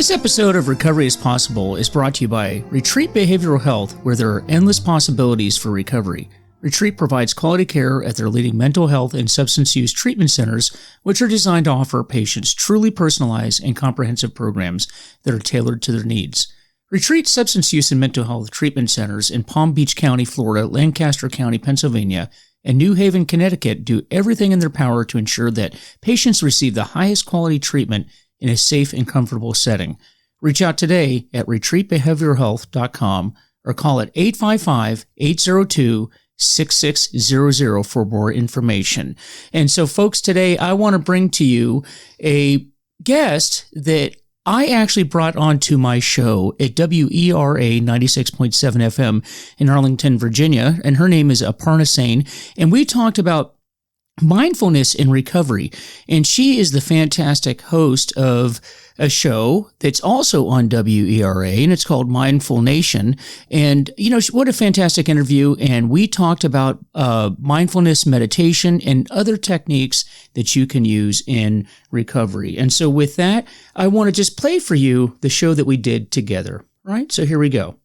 This episode of Recovery is Possible is brought to you by Retreat Behavioral Health, where there are endless possibilities for recovery. Retreat provides quality care at their leading mental health and substance use treatment centers, which are designed to offer patients truly personalized and comprehensive programs that are tailored to their needs. Retreat substance use and mental health treatment centers in Palm Beach County, Florida, Lancaster County, Pennsylvania, and New Haven, Connecticut do everything in their power to ensure that patients receive the highest quality treatment in a safe and comfortable setting. Reach out today at retreatbehavioralhealth.com or call at 855-802-6600 for more information. And so, folks, today I want to bring to you a guest that I actually brought onto my show at WERA 96.7 FM in Arlington, Virginia, and her name is Aparna Said, and we talked about mindfulness in recovery. And she is the fantastic host of a show that's also on WERA, and it's called Mindful Nation. And, you know, what a fantastic interview. And we talked about mindfulness meditation and other techniques that you can use in recovery. And so with that, I want to just play for you the show that we did together. All right, so here we go.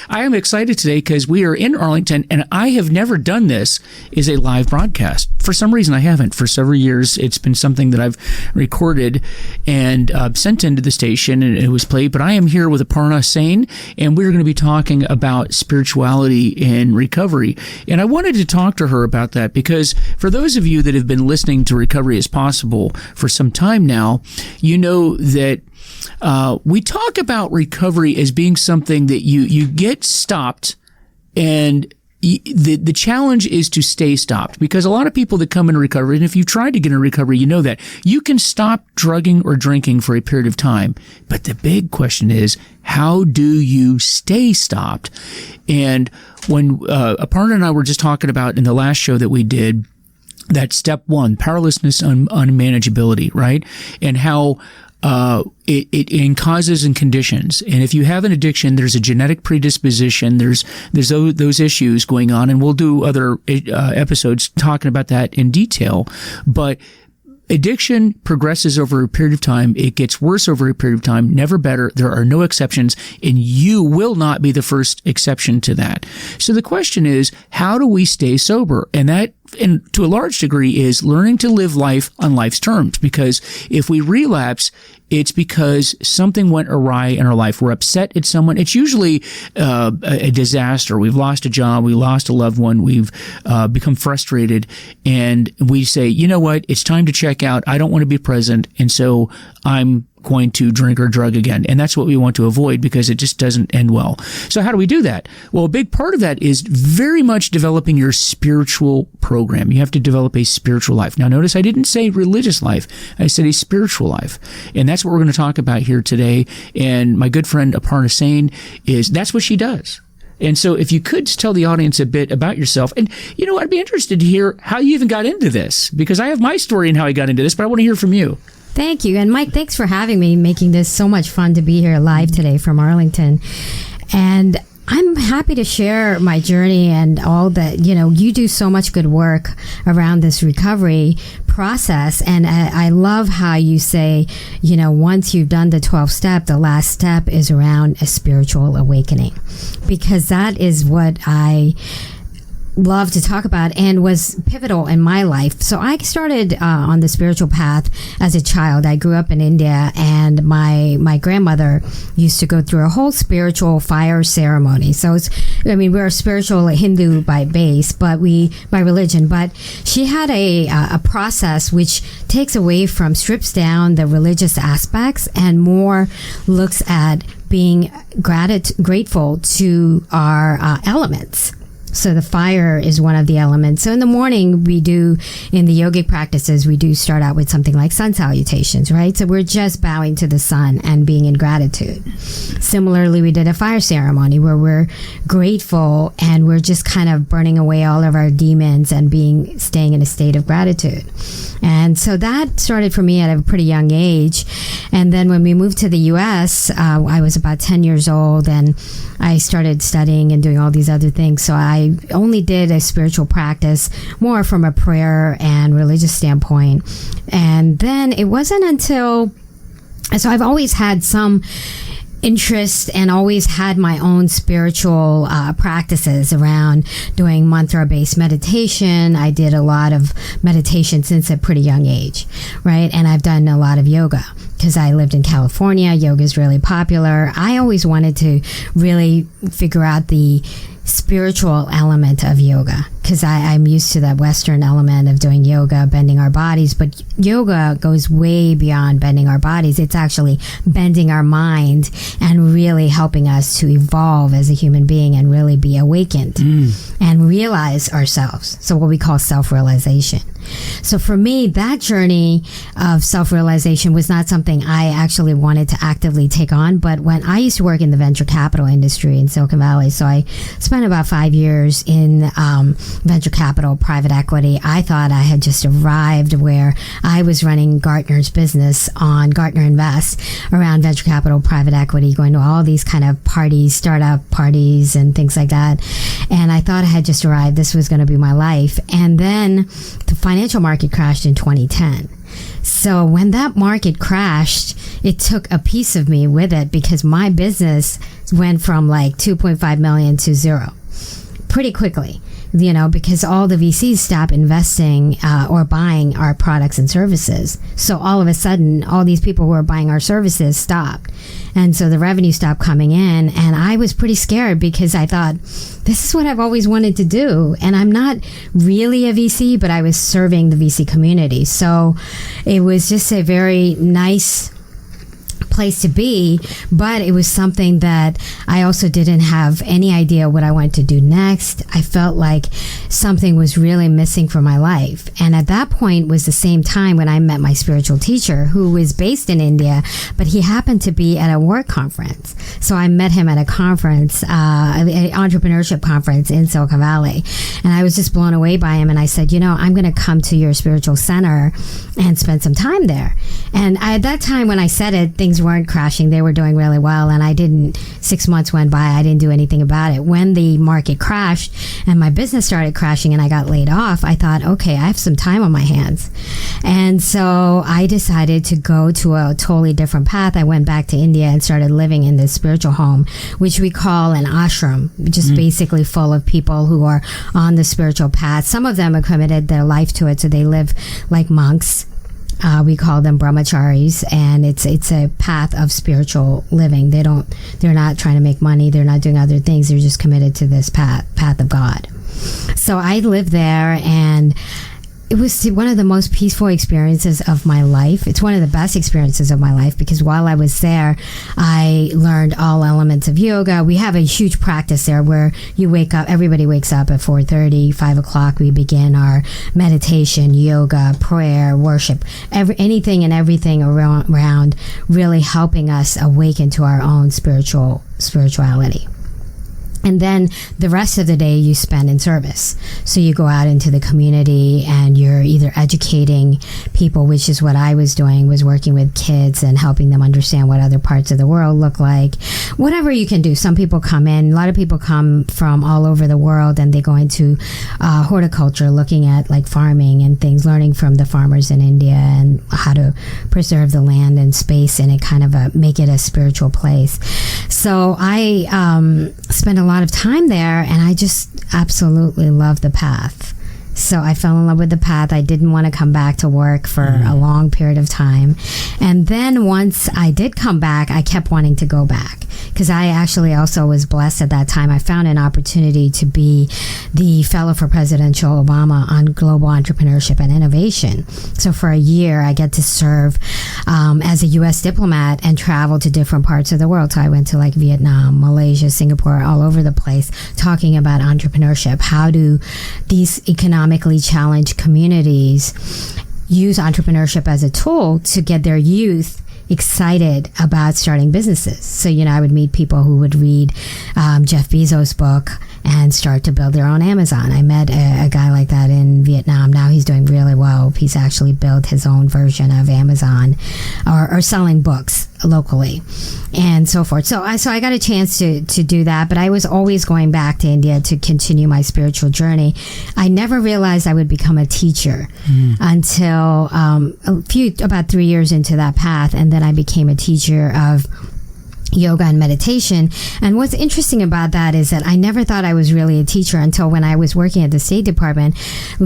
I am excited today because we are in Arlington, and I have never done this as a live broadcast. For some reason, I haven't. For several years, it's been something that I've recorded and sent into the station, and it was played. But I am here with Aparna Said, and we're going to be talking about spirituality and recovery. And I wanted to talk to her about that because for those of you that have been listening to Recovery is Possible for some time now, you know that we talk about recovery as being something that you get stopped, and the challenge is to stay stopped, because a lot of people that come into recovery, and if you've tried to get in recovery, you know that you can stop drugging or drinking for a period of time. But the big question is, how do you stay stopped? And when Aparna and I were just talking about in the last show that we did, that step one, powerlessness, unmanageability, right? And how it in causes and conditions. And if you have an addiction, there's a genetic predisposition. There's those issues going on, and we'll do other episodes talking about that in detail. But addiction progresses over a period of time. It gets worse over a period of time, never better. There are no exceptions, and you will not be the first exception to that. So the question is, how do we stay sober? And that, and to a large degree, is learning to live life on life's terms. Because if we relapse, it's because something went awry in our life. We're upset at someone. It's usually a disaster. We've lost a job. We lost a loved one. We've become frustrated. And we say, you know what? It's time to check out. I don't want to be present. And so I'm going to drink or drug again. And that's what we want to avoid, because it just doesn't end well. So how do we do that? Well, a big part of that is very much developing your spiritual program. You have to develop a spiritual life. Now, notice I didn't say religious life. I said a spiritual life. And that's what we're going to talk about here today. And my good friend Aparna Said that's what she does. And so if you could tell the audience a bit about yourself. And, you know, I'd be interested to hear how you even got into this, because I have my story and how I got into this, but I want to hear from you. Thank you. And Mike, thanks for having me, making this so much fun to be here live today from Arlington. And I'm happy to share my journey and all that. You know, you do so much good work around this recovery process. And I love how you say, you know, once you've done the 12 step, the last step is around a spiritual awakening, because that is what I love to talk about and was pivotal in my life. So I started on the spiritual path as a child. I grew up in India, and my grandmother used to go through a whole spiritual fire ceremony. So we're a spiritual Hindu by base, but by religion, but she had a process which strips down the religious aspects and more looks at being grateful to our elements. So the fire is one of the elements. So in the morning, in the yogic practices, we do start out with something like sun salutations, right? So we're just bowing to the sun and being in gratitude. Similarly, we did a fire ceremony where we're grateful and we're just kind of burning away all of our demons and staying in a state of gratitude. And so that started for me at a pretty young age. And then when we moved to the U.S., I was about 10 years old, and I started studying and doing all these other things. So I only did a spiritual practice more from a prayer and religious standpoint. And then it wasn't until And so I've always had some interest and always had my own spiritual practices around doing mantra-based meditation. I did a lot of meditation since a pretty young age, right? And I've done a lot of yoga because I lived in California. Yoga is really popular. I always wanted to really figure out the spiritual element of yoga because I'm used to that Western element of doing yoga, bending our bodies, but yoga goes way beyond bending our bodies. It's actually bending our mind and really helping us to evolve as a human being and really be awakened and realize ourselves. So what we call self-realization. So for me, that journey of self-realization was not something I actually wanted to actively take on. But when I used to work in the venture capital industry in Silicon Valley, so I spent about 5 years in venture capital, private equity. I thought I had just arrived where I was running Gartner's business on Gartner Invest around venture capital, private equity, going to all these kind of parties, startup parties and things like that. And I thought I had just arrived. This was going to be my life. And then the financial market crashed in 2010. So when that market crashed, it took a piece of me with it because my business went from like 2.5 million to zero pretty quickly, you know, because all the VCs stopped investing or buying our products and services. So all of a sudden, all these people who were buying our services stopped. And so the revenue stopped coming in. And I was pretty scared because I thought, this is what I've always wanted to do. And I'm not really a VC, but I was serving the VC community. So it was just a very nice place to be, but it was something that I also didn't have any idea what I wanted to do next. I felt like something was really missing from my life. And at that point was the same time when I met my spiritual teacher, who was based in India, but he happened to be at a work conference. So I met him at a conference, an entrepreneurship conference in Silicon Valley. And I was just blown away by him. And I said, you know, I'm going to come to your spiritual center and spend some time there. And at that time when I said it, things weren't crashing. They were doing really well. And 6 months went by. I didn't do anything about it. When the market crashed and my business started crashing and I got laid off, I thought, okay, I have some time on my hands. And so I decided to go to a totally different path. I went back to India and started living in this spiritual home, which we call an ashram, just basically full of people who are on the spiritual path. Some of them have committed their life to it. So they live like monks. We call them brahmacharis, and it's a path of spiritual living. They're not trying to make money. They're not doing other things. They're just committed to this path of God. So I lived there, and it was one of the most peaceful experiences of my life. It's one of the best experiences of my life because while I was there, I learned all elements of yoga. We have a huge practice there where you wake up, everybody wakes up at 4:30, 5 o'clock. We begin our meditation, yoga, prayer, worship, anything and everything around really helping us awaken to our own spirituality. And then the rest of the day you spend in service. So you go out into the community and you're either educating people, which is what I was doing, was working with kids and helping them understand what other parts of the world look like. Whatever you can do. Some people come in, a lot of people come from all over the world and they go into horticulture, looking at like farming and things, learning from the farmers in India and how to preserve the land and space and it kind of make it a spiritual place. So I spent a lot of time there and I just absolutely love the path. So I fell in love with the path. I didn't want to come back to work for a long period of time. And then once I did come back, I kept wanting to go back because I actually also was blessed at that time. I found an opportunity to be the fellow for Presidential Obama on global entrepreneurship and innovation. So for a year, I get to serve as a U.S. diplomat and travel to different parts of the world. So I went to like Vietnam, Malaysia, Singapore, all over the place, talking about entrepreneurship. How do these economically challenged communities use entrepreneurship as a tool to get their youth excited about starting businesses? So, I would meet people who would read Jeff Bezos' book and start to build their own Amazon. I met a guy like that in Vietnam. Now he's doing really well. He's actually built his own version of Amazon or selling books locally and so forth. So I got a chance to do that, but I was always going back to India to continue my spiritual journey. I never realized I would become a teacher until about 3 years into that path, and then I became a teacher of yoga and meditation. And what's interesting about that is that I never thought I was really a teacher until when I was working at the State Department.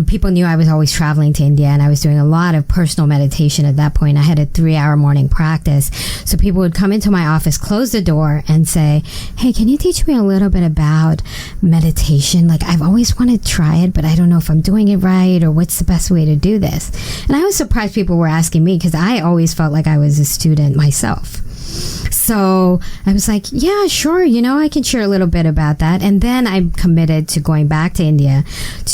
People knew I was always traveling to India, and I was doing a lot of personal meditation at that point. I had a 3-hour morning practice. So people would come into my office, close the door, and say, hey, can you teach me a little bit about meditation? Like, I've always wanted to try it, but I don't know if I'm doing it right, or what's the best way to do this. And I was surprised people were asking me, because I always felt like I was a student myself. So I was like, yeah, sure, I can share a little bit about that. And then I committed to going back to India,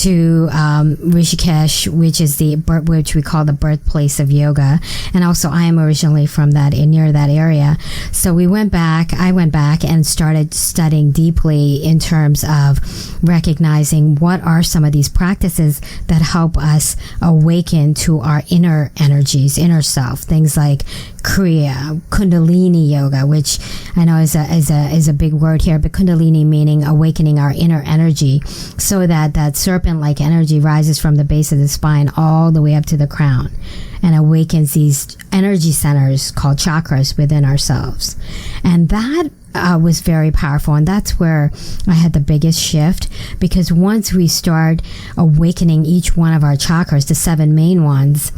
to Rishikesh, which we call the birthplace of yoga. And also I am originally from near that area. So I went back and started studying deeply in terms of recognizing what are some of these practices that help us awaken to our inner energies, inner self. Things like Kriya, Kundalini yoga, which I know is a big word here, but Kundalini meaning awakening our inner energy, so that serpent-like energy rises from the base of the spine all the way up to the crown and awakens these energy centers called chakras within ourselves. And that was very powerful, and that's where I had the biggest shift, because once we start awakening each one of our chakras, the 7 main ones,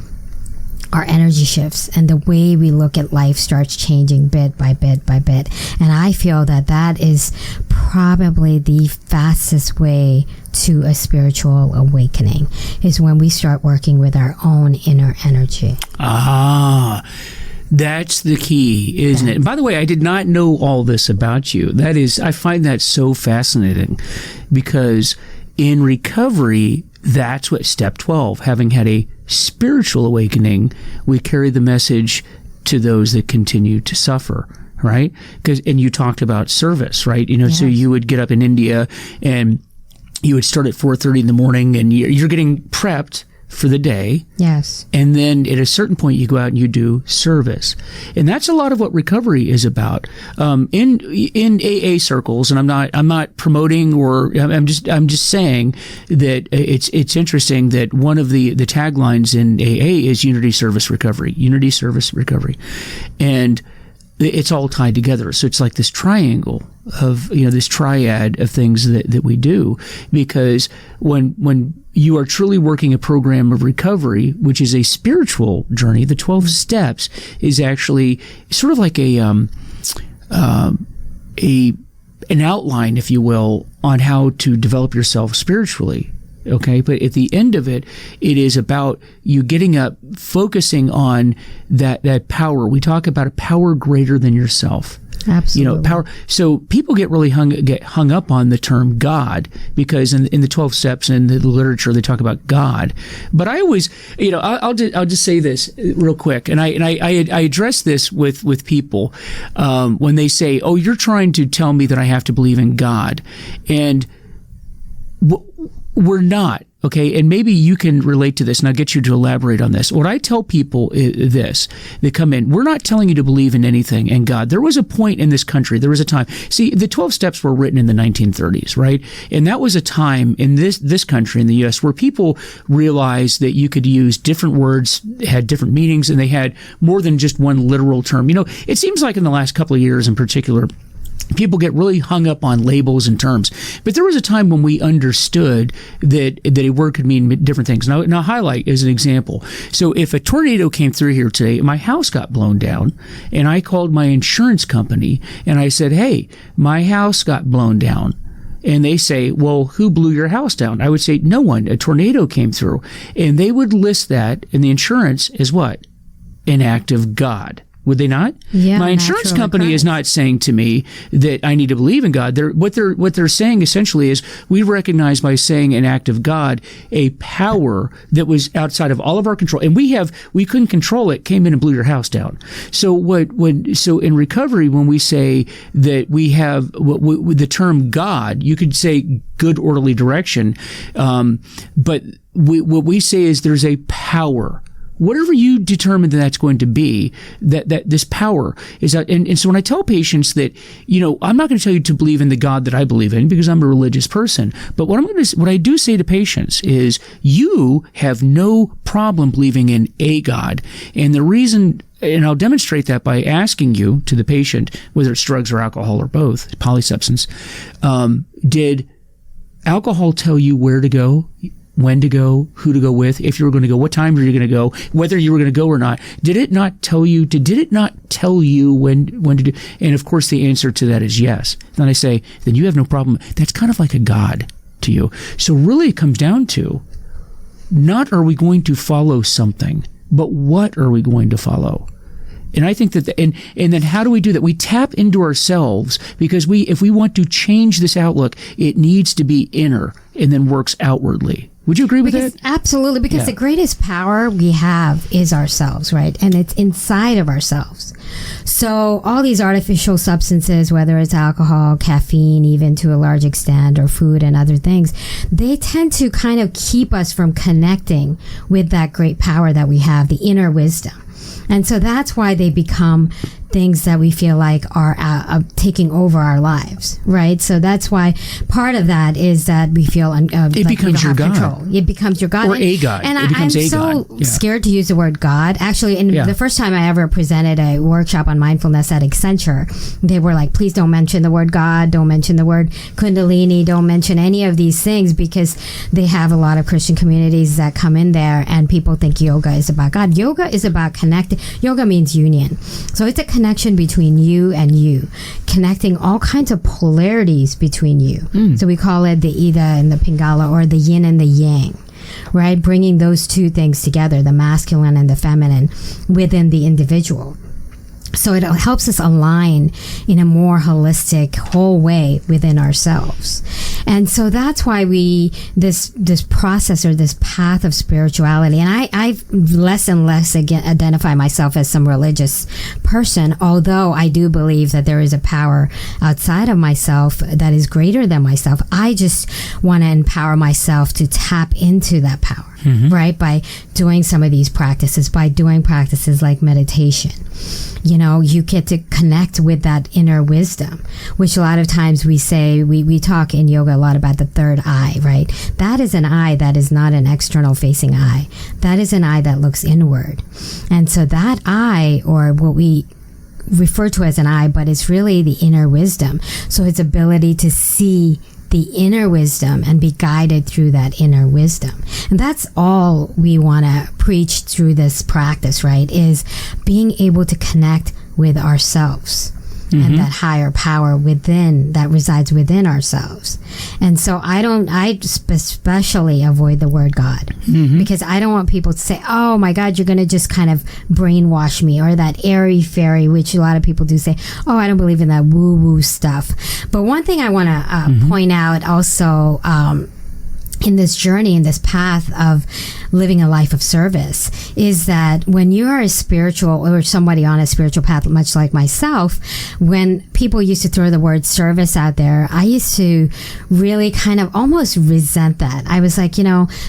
our energy shifts, and the way we look at life starts changing bit by bit by bit. And I feel that is probably the fastest way to a spiritual awakening, is when we start working with our own inner energy. That's the key, isn't it? And by the way, I did not know all this about you. I find that so fascinating, because in recovery, that's what step 12, having had a spiritual awakening, we carry the message to those that continue to suffer, right? And you talked about service, right? Yes. So you would get up in India and you would start at 4:30 in the morning, and you're getting prepped for the day. Yes. And then at a certain point you go out and you do service. And that's a lot of what recovery is about. In AA circles, and I'm not promoting, or I'm just saying that it's interesting that one of the taglines in AA is unity, service, recovery. Unity, service, recovery. And it's all tied together. So it's like this triangle of, this triad of things that we do, because when you are truly working a program of recovery, which is a spiritual journey, the 12 steps is actually sort of like an outline, if you will, on how to develop yourself spiritually. Okay, but at the end of it, it is about you getting up, focusing on that power. We talk about a power greater than yourself. Absolutely. Power. So people get really hung up on the term God, because in the 12 steps and in the literature they talk about God. But I always, I'll just say this real quick, and I address this with people when they say, "Oh, you're trying to tell me that I have to believe in God," and we're not. Okay, and maybe you can relate to this, and I'll get you to elaborate on this. What I tell people is this. They come in, we're not telling you to believe in anything in God. There was a point in this country, there was a time. See, the 12 steps were written in the 1930s, right? And that was a time in this country, in the U.S., where people realized that you could use different words, had different meanings, and they had more than just one literal term. It seems like in the last couple of years in particular, people get really hung up on labels and terms. But there was a time when we understood that a word could mean different things. Now highlight as an example. So if a tornado came through here today, my house got blown down, and I called my insurance company and I said, "Hey, my house got blown down." And they say, "Well, who blew your house down?" I would say, "No one. A tornado came through." And they would list that in the insurance as what? An act of God. Would they not? Yeah, my insurance company is not saying to me that I need to believe in God. What they're saying essentially is, we recognize by saying an act of God a power that was outside of all of our control, and we couldn't control it, came in and blew your house down. So so in recovery, when we say that we have the term God, you could say good orderly direction, but what we say is there's a power whatever you determine that that's going to be, that this power is that. And so when I tell patients that, I'm not going to tell you to believe in the God that I believe in because I'm a religious person. But what I do say to patients is you have no problem believing in a God. And the reason, and I'll demonstrate that by asking you, to the patient, whether it's drugs or alcohol or both, polysubstance, did alcohol tell you where to go, when to go, who to go with, if you were going to go, what time were you going to go, whether you were going to go or not? Did it not tell you when to do? And of course the answer to that is yes. Then I say, then you have no problem. That's kind of like a God to you. So really it comes down to, not are we going to follow something, but what are we going to follow? And I think that, and then how do we do that? We tap into ourselves, because if we want to change this outlook, it needs to be inner and then works outwardly. Would you agree with that? Absolutely, because the greatest power we have is ourselves, right? And it's inside of ourselves. So all these artificial substances, whether it's alcohol, caffeine, even to a large extent, or food and other things, they tend to kind of keep us from connecting with that great power that we have, the inner wisdom. And so that's why they become things that we feel like are taking over our lives, right? So that's why part of that is that we feel it becomes your God. Control. It becomes your God. Or a God. And I'm so scared to use the word God. Actually, the first time I ever presented a workshop on mindfulness at Accenture, they were like, please don't mention the word God, don't mention the word Kundalini, don't mention any of these things, because they have a lot of Christian communities that come in there and people think yoga is about God. Yoga is about connecting. Yoga means union. So it's a connection between you and you, connecting all kinds of polarities between you. So we call it the Ida and the Pingala, or the yin and the yang, right? Bringing those two things together, the masculine and the feminine, within the individual. So it helps us align in a more holistic, whole way within ourselves. And so that's why this process, or this path of spirituality, and I less and less identify myself as some religious person, although I do believe that there is a power outside of myself that is greater than myself. I just want to empower myself to tap into that power, right? By doing some of these practices, by doing practices like meditation. You get to connect with that inner wisdom, which a lot of times we say, we talk in yoga a lot about the third eye, right? That is an eye that is not an external facing eye. That is an eye that looks inward. And so that eye, or what we refer to as an eye, but it's really the inner wisdom. So its ability to see the inner wisdom and be guided through that inner wisdom. And that's all we want to preach through this practice, right? Is being able to connect with ourselves and that higher power within, that resides within ourselves. And so I especially avoid the word God, because I don't want people to say, oh my God, you're going to just kind of brainwash me, or that airy fairy, which a lot of people do say, oh, I don't believe in that woo woo stuff. But one thing I want to point out also, in this journey, in this path of living a life of service, is that when you are a spiritual, or somebody on a spiritual path, much like myself, when people used to throw the word service out there, I used to really kind of almost resent that. I was like,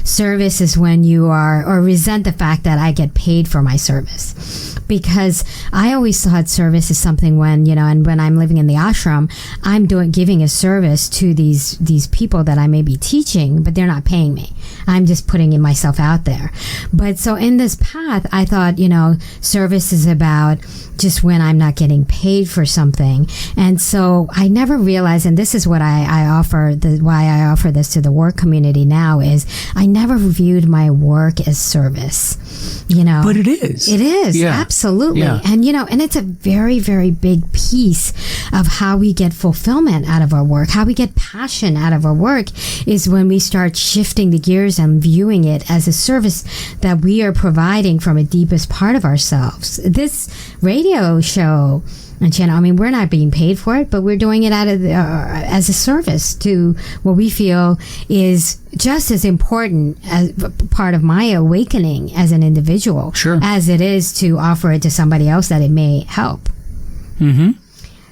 service is when you are, or resent the fact that I get paid for my service. Because I always thought service is something when, and when I'm living in the ashram, I'm giving a service to these people that I may be teaching, but they're not paying me. I'm just putting myself out there. But so in this path, I thought, service is about just when I'm not getting paid for something. And so I never realized, and this is what I offer, why I offer this to the work community now, is I never viewed my work as service. But it is. It is, absolutely. Yeah. And and it's a very, very big piece of how we get fulfillment out of our work, how we get passion out of our work, is when we start shifting the gears and viewing it as a service that we are providing from a deepest part of ourselves. This radio show and channel, we're not being paid for it, but we're doing it out of as a service to what we feel is just as important as part of my awakening as an individual, as it is to offer it to somebody else that it may help.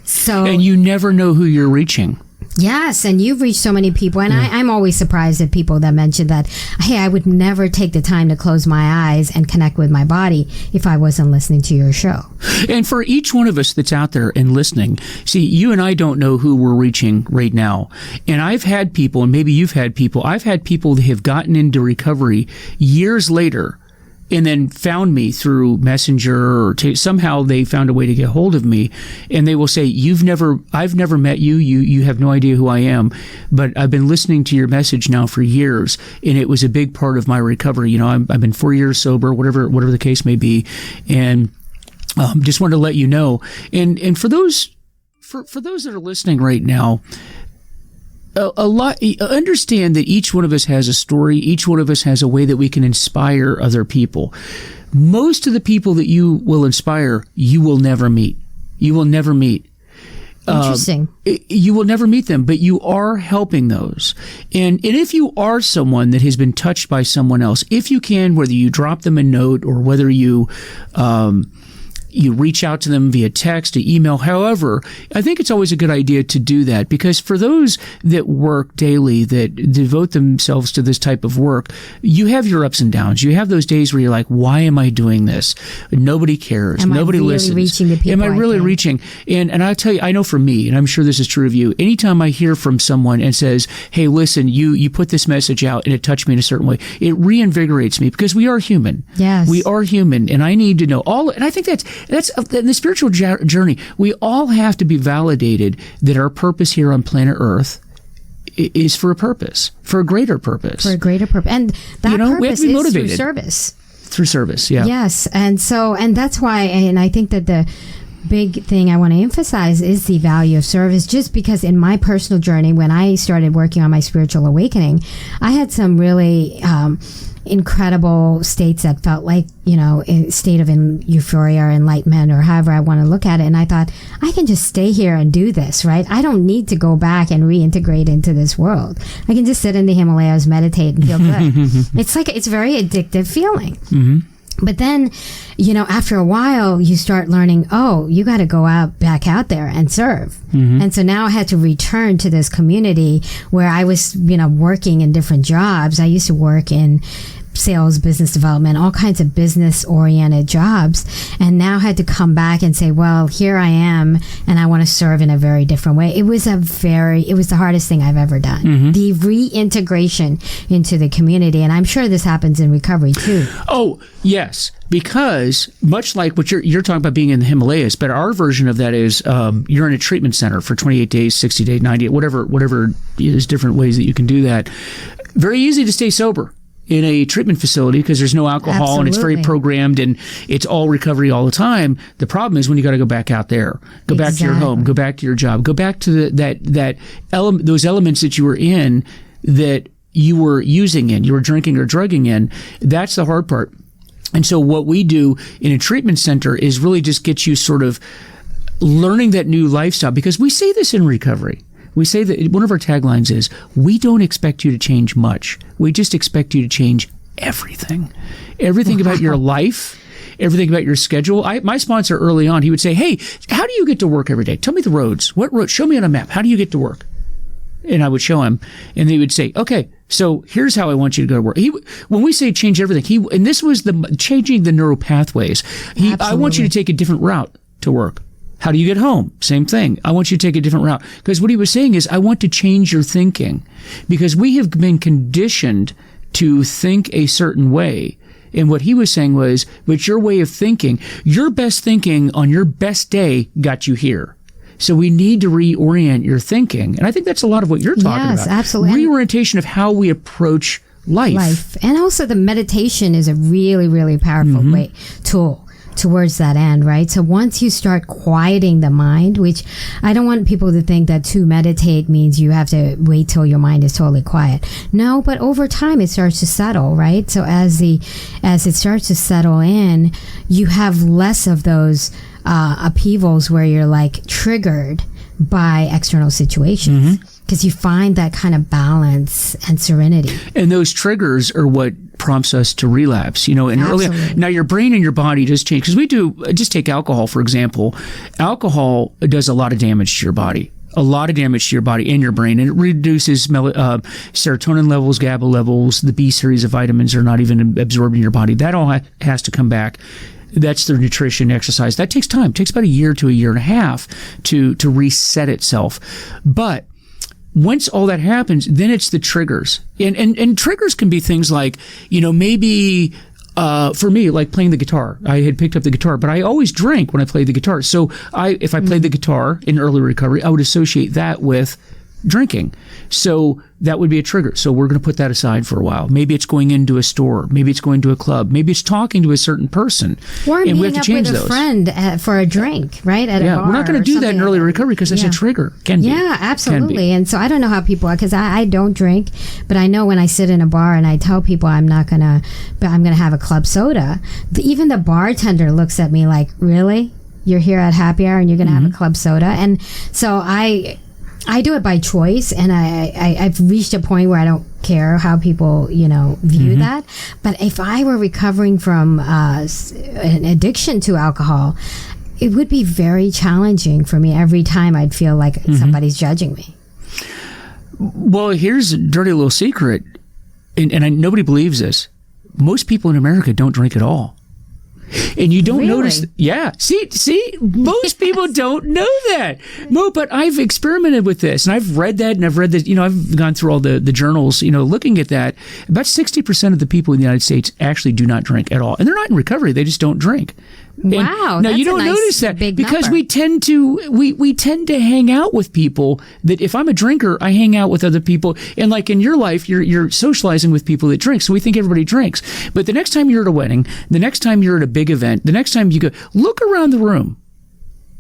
So, and you never know who you're reaching. Yes, and you've reached so many people, and I'm always surprised at people that mention that, hey, I would never take the time to close my eyes and connect with my body if I wasn't listening to your show. And for each one of us that's out there and listening, see, you and I don't know who we're reaching right now. And I've had people, and maybe you've had people, I've had people that have gotten into recovery years later and then found me through Messenger or somehow they found a way to get hold of me, and they will say, I've never met you. You have no idea who I am, but I've been listening to your message now for years, and it was a big part of my recovery. You know, I've been 4 years sober, whatever the case may be, and just wanted to let you know. And for those that are listening right now, understand that each one of us has a story. Each one of us has a way that we can inspire other people. Most of the people that you will inspire, you will never meet. You will never meet. Interesting. You will never meet them, but you are helping those. And if you are someone that has been touched by someone else, if you can, whether you drop them a note or whether you reach out to them via text or email. However, I think it's always a good idea to do that, because for those that work daily, that devote themselves to this type of work, you have your ups and downs. You have those days where you're like, why am I doing this? Nobody cares. Nobody listens. Am I really reaching the people? Am I really reaching? And I'll tell you, I know for me, and I'm sure this is true of you, anytime I hear from someone and says, hey, listen, you put this message out and it touched me in a certain way, it reinvigorates me, because we are human. Yes. We are human, and I need to know and I think that's in the spiritual journey. We all have to be validated that our purpose here on planet Earth is for a purpose, for a greater purpose. For a greater purpose. And that purpose we have to be motivated. Is through service. Through service, yeah. Yes. And that's why, and I think that the big thing I want to emphasize is the value of service, just because in my personal journey, when I started working on my spiritual awakening, I had some really incredible states that felt like, a state of euphoria or enlightenment, or however I want to look at it. And I thought, I can just stay here and do this, right? I don't need to go back and reintegrate into this world. I can just sit in the Himalayas, meditate, and feel good. It's a very addictive feeling. Mm-hmm. But then, after a while, you start learning, you got to go back out there and serve. Mm-hmm. And so now I had to return to this community where I was, working in different jobs. I used to work in sales, business development, all kinds of business-oriented jobs, and now had to come back and say, well, here I am, and I want to serve in a very different way. It was the hardest thing I've ever done. Mm-hmm. The reintegration into the community, and I'm sure this happens in recovery too. Oh, yes, because much like what you're talking about being in the Himalayas, but our version of that is you're in a treatment center for 28 days, 60 days, 90, whatever is different ways that you can do that. Very easy to stay sober in a treatment facility because there's no alcohol. Absolutely. And it's very programmed and it's all recovery all the time. The problem is when you got to go back out there, go back to your home, go back to your job, go back to those elements that you were in, that you were using in, you were drinking or drugging in. That's the hard part. And so what we do in a treatment center is really just get you sort of learning that new lifestyle, because we say this in recovery. We say that one of our taglines is, we don't expect you to change much. We just expect you to change everything. Everything about your life, everything about your schedule. My sponsor early on, he would say, hey, how do you get to work every day? Tell me the roads. What road? Show me on a map. How do you get to work? And I would show him, and he would say, okay, so here's how I want you to go to work. When we say change everything, and this was changing the neural pathways. I want you to take a different route to work. How do you get home? Same thing. I want you to take a different route. Because what he was saying is, I want to change your thinking. Because we have been conditioned to think a certain way. And what he was saying was, but your way of thinking, your best thinking on your best day got you here. So we need to reorient your thinking. And I think that's a lot of what you're talking about. Yes, absolutely. Reorientation of how we approach life. And also the meditation is a really, really powerful tool towards that end, right? So once you start quieting the mind, which I don't want people to think that to meditate means you have to wait till your mind is totally quiet. No, but over time it starts to settle, right? So as it starts to settle in, you have less of those upheavals where you're like triggered by external situations. Because you find that kind of balance and serenity. And those triggers are what prompts us to relapse, and earlier. Now your brain and your body does change, because we do, just take alcohol, for example. Alcohol does a lot of damage to your body. a lot of damage to your body and your brain, and it reduces serotonin levels, GABA levels. The B series of vitamins are not even absorbed in your body. That all has to come back. That's the nutrition, exercise. That takes time. It takes about a year to a year and a half to reset itself. But once all that happens, then it's the triggers. And triggers can be things like, maybe for me, like playing the guitar. I had picked up the guitar, but I always drank when I played the guitar. So if I played the guitar in early recovery, I would associate that with drinking. So that would be a trigger. So we're going to put that aside for a while. Maybe it's going into a store. Maybe it's going to a club. Maybe it's talking to a certain person. Or meeting up with a friend for a drink, right? At a bar. We're not going to do that in early recovery because that's a trigger. Can be. Yeah, absolutely. And so I don't know how people are, because I don't drink, but I know when I sit in a bar and I tell people I'm going to have a club soda, even the bartender looks at me like, really? You're here at happy hour and you're going to have a club soda? And so I do it by choice, and I've reached a point where I don't care how people, view that. But if I were recovering from an addiction to alcohol, it would be very challenging for me. Every time I'd feel like somebody's judging me. Well, here's a dirty little secret, and nobody believes this. Most people in America don't drink at all. And you don't notice. Yeah. See, most people don't know that. No, but I've experimented with this, and I've read that, and I've read that, I've gone through all the journals, looking at that. About 60% of the people in the United States actually do not drink at all. And they're not in recovery. They just don't drink. Wow. Now you don't notice that because we tend to hang out with people that, if I'm a drinker, I hang out with other people, and like in your life, you're socializing with people that drink, so we think everybody drinks. But the next time you're at a wedding, the next time you're at a big event, the next time you go, look around the room.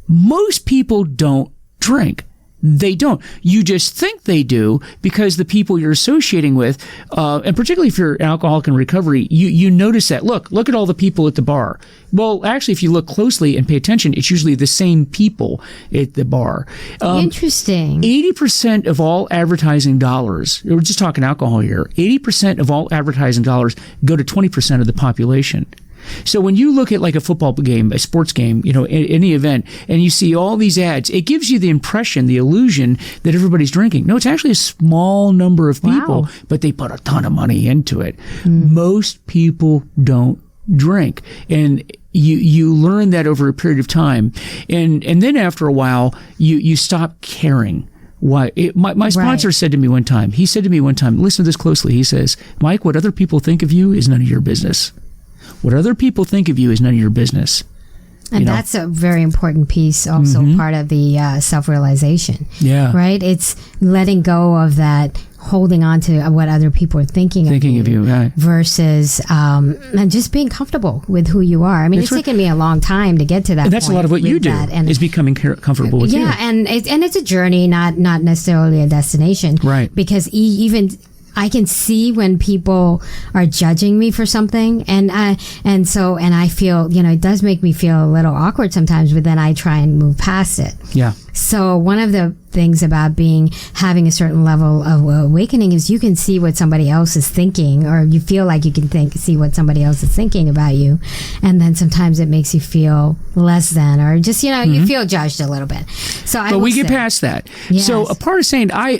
Most people don't drink. They don't. You just think they do because the people you're associating with, and particularly if you're an alcoholic in recovery, you notice that. Look at all the people at the bar. Well, actually, if you look closely and pay attention, it's usually the same people at the bar. Interesting. 80% of all advertising dollars, we're just talking alcohol here, 80% of all advertising dollars go to 20% of the population. So when you look at like a football game, a sports game, any event, and you see all these ads, it gives you the impression, the illusion that everybody's drinking. No, it's actually a small number of people, but they put a ton of money into it. Most people don't drink. And you learn that over a period of time. And then after a while, you stop caring. Why? My sponsor said to me one time, listen to this closely. He says, Mike, what other people think of you is none of your business. What other people think of you is none of your business. And that's a very important piece, also part of the self-realization. Yeah. Right? It's letting go of that, holding on to what other people are thinking of you, right, versus and just being comfortable with who you are. I mean, it's taken me a long time to get to that point. And that's a lot of what you do, is becoming comfortable with you. Yeah, and it's a journey, not necessarily a destination. Right. Because even I can see when people are judging me for something, and I feel, it does make me feel a little awkward sometimes, but then I try and move past it. Yeah. So one of the things about having a certain level of awakening is you can see what somebody else is thinking, or you feel like you can see what somebody else is thinking about you, and then sometimes it makes you feel less than, or just you feel judged a little bit. But we get past that. Yes. So Aparna Said, I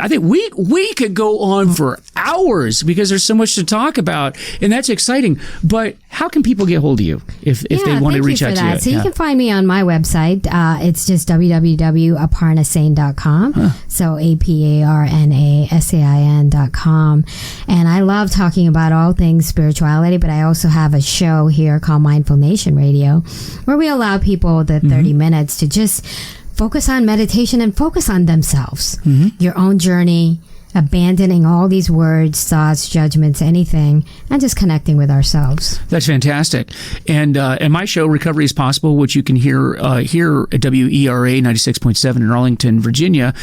think we could go on for hours because there's so much to talk about, and that's exciting. But how can people get hold of you if they want to reach out to you? So you can find me on my website. It's just www.aparnasain.com. So APARNASAIN.com. And I love talking about all things spirituality, but I also have a show here called Mindfulness Radio, where we allow people the 30 minutes to just focus on meditation and focus on themselves, your own journey, abandoning all these words, thoughts, judgments, anything, and just connecting with ourselves. That's fantastic. And my show, Recovery is Possible, which you can hear here at WERA 96.7 in Arlington, Virginia,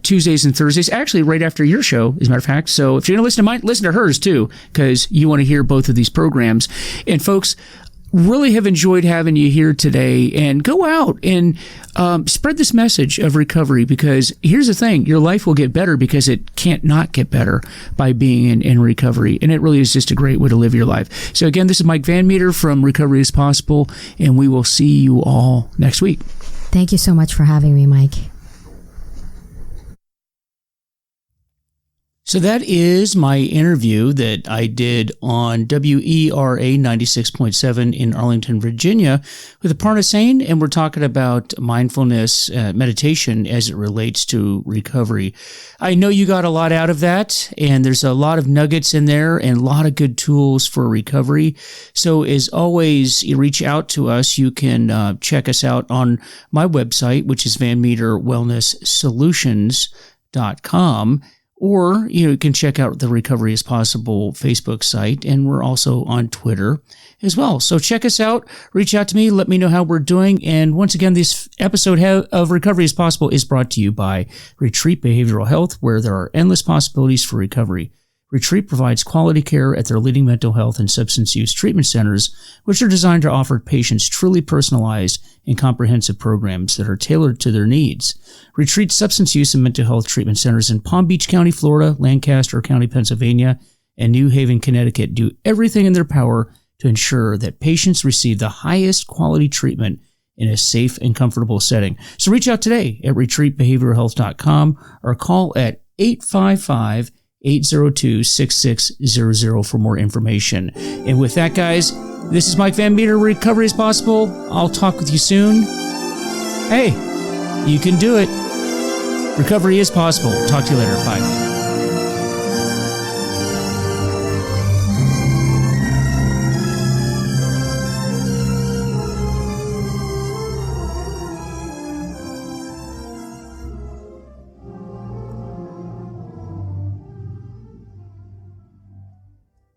Tuesdays and Thursdays, actually right after your show, as a matter of fact. So if you're going to listen to mine, listen to hers too, because you want to hear both of these programs. And folks, really have enjoyed having you here today, and go out and spread this message of recovery, because here's the thing, your life will get better because it can't not get better by being in recovery, and it really is just a great way to live your life. So again, this is Mike Van Meter from Recovery is Possible, and we will see you all next week. Thank you so much for having me, Mike. So that is my interview that I did on WERA 96.7 in Arlington, Virginia with Aparna Said, and we're talking about mindfulness meditation as it relates to recovery. I know you got a lot out of that, and there's a lot of nuggets in there and a lot of good tools for recovery. So as always, you reach out to us. You can check us out on my website, which is VanMeterWellnessSolutions.com. Or, you can check out the Recovery is Possible Facebook site, and we're also on Twitter as well. So check us out, reach out to me, let me know how we're doing. And once again, this episode of Recovery is Possible is brought to you by Retreat Behavioral Health, where there are endless possibilities for recovery. Retreat provides quality care at their leading mental health and substance use treatment centers, which are designed to offer patients truly personalized and comprehensive programs that are tailored to their needs. Retreat substance use and mental health treatment centers in Palm Beach County, Florida, Lancaster County, Pennsylvania, and New Haven, Connecticut do everything in their power to ensure that patients receive the highest quality treatment in a safe and comfortable setting. So reach out today at retreatbehavioralhealth.com or call at 855-802-6600 for more information. And with that, guys, this is Mike Van Meter. Recovery is Possible. I'll talk with you soon. Hey, you can do it. Recovery is possible. Talk to you later. Bye.